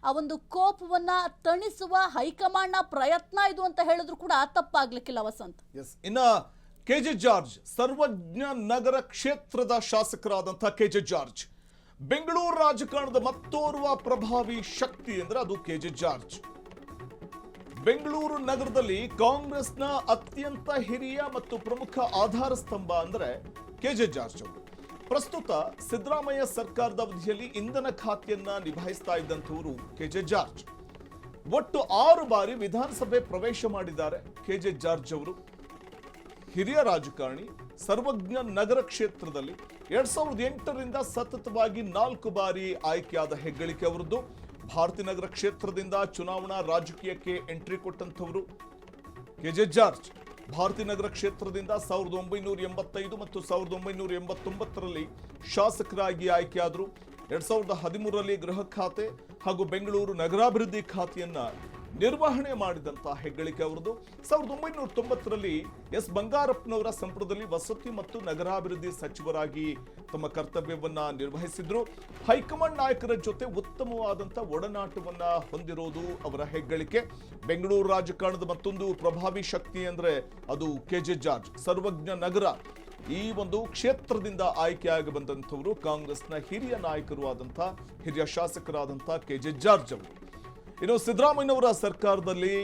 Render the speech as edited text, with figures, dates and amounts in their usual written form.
ಆ ಒಂದು ಕೋಪವನ್ನ ತಣಿಸುವ ಹೈಕಮಾಂಡ್ನ ಪ್ರಯತ್ನ ಇದು ಅಂತ ಹೇಳಿದ್ರು ಕೂಡ ತಪ್ಪಾಗ್ಲಿಕ್ಕಿಲ್ಲ ವಸಂತ್. ಇನ್ನ ಕೆಜೆ ಜಾರ್ಜ್ ಸರ್ವಜ್ಞ ನಗರ ಕ್ಷೇತ್ರದ ಶಾಸಕರಾದಂತಹ ಕೆಜೆ ಜಾರ್ಜ್ ಬೆಂಗಳೂರು ರಾಜಕಾರಣದ ಮತ್ತೋರ್ವ ಪ್ರಭಾವಿ ಶಕ್ತಿ ಅಂದ್ರೆ ಅದು ಕೆಜೆ ಜಾರ್ಜ್. ಬೆಂಗಳೂರು ನಗರದಲ್ಲಿ ಕಾಂಗ್ರೆಸ್ನ ಅತ್ಯಂತ ಹಿರಿಯ ಮತ್ತು ಪ್ರಮುಖ ಆಧಾರ ಸ್ತಂಭ ಅಂದ್ರೆ ಕೆಜೆ ಜಾರ್ಜ್ ಅವರು. ಪ್ರಸ್ತುತ ಸಿದ್ದರಾಮಯ್ಯ ಸರ್ಕಾರದ ಅವಧಿಯಲ್ಲಿ ಇಂಧನ ಖಾತೆಯನ್ನ ನಿಭಾಯಿಸ್ತಾ ಇದ್ದಂಥವರು ಕೆಜೆ ಜಾರ್ಜ್. ಒಟ್ಟು 6 ಬಾರಿ ವಿಧಾನಸಭೆ ಪ್ರವೇಶ ಮಾಡಿದ್ದಾರೆ ಕೆಜೆ ಜಾರ್ಜ್ ಅವರು. ಹಿರಿಯ ರಾಜಕಾರಣಿ, ಸರ್ವಜ್ಞ ನಗರ ಕ್ಷೇತ್ರದಲ್ಲಿ 2008ರಿಂದ ಸತತವಾಗಿ 4 ಬಾರಿ ಆಯ್ಕೆಯಾದ ಹೆಗ್ಗಳಿಕೆ ಅವರದ್ದು. ಭಾರತೀನಗರ ಕ್ಷೇತ್ರದಿಂದ ಚುನಾವಣಾ ರಾಜಕೀಯಕ್ಕೆ ಎಂಟ್ರಿ ಕೊಟ್ಟಂಥವರು ಕೆಜೆ ಜಾರ್ಜ್. ಭಾರತೀನಗರ ಕ್ಷೇತ್ರದಿಂದ 1985 ಮತ್ತು 1989ರಲ್ಲಿ ಶಾಸಕರಾಗಿ ಆಯ್ಕೆಯಾದರು. 2013ರಲ್ಲಿ ಗೃಹ ಖಾತೆ ಹಾಗೂ ಬೆಂಗಳೂರು ನಗರಾಭಿವೃದ್ಧಿ ಖಾತೆಯನ್ನ ನಿರ್ವಹಣೆ ಮಾಡಿದಂತಹ ಹೆಗ್ಗಳಿಕೆ ಅವರದು. 1990ರಲ್ಲಿ ಎಸ್ ಬಂಗಾರಪ್ಪನವರ ಸಂಪುಟದಲ್ಲಿ ವಸತಿ ಮತ್ತು ನಗರಾಭಿವೃದ್ಧಿ ಸಚಿವರಾಗಿ ತಮ್ಮ ಕರ್ತವ್ಯವನ್ನ ನಿರ್ವಹಿಸಿದ್ರು. ಹೈಕಮಾಂಡ್ ನಾಯಕರ ಜೊತೆ ಉತ್ತಮವಾದಂತಹ ಒಡನಾಟವನ್ನ ಹೊಂದಿರೋದು ಅವರ ಹೆಗ್ಗಳಿಕೆ. ಬೆಂಗಳೂರು ರಾಜಕಾರಣದ ಮತ್ತೊಂದು ಪ್ರಭಾವಿ ಶಕ್ತಿ ಅಂದ್ರೆ ಅದು ಕೆಜೆ ಜಾರ್ಜ್. ಸರ್ವಜ್ಞ ನಗರ ಈ ಒಂದು ಕ್ಷೇತ್ರದಿಂದ ಆಯ್ಕೆಯಾಗಿ ಬಂದಂಥವರು ಕಾಂಗ್ರೆಸ್ನ ಹಿರಿಯ ನಾಯಕರು ಆದಂತಹ ಹಿರಿಯ ಶಾಸಕರಾದಂತಹ ಕೆಜೆ ಜಾರ್ಜ್ ಅವರು. ಇನ್ನು ಸಿದ್ದರಾಮಯ್ಯನವರ ಸರ್ಕಾರದಲ್ಲಿ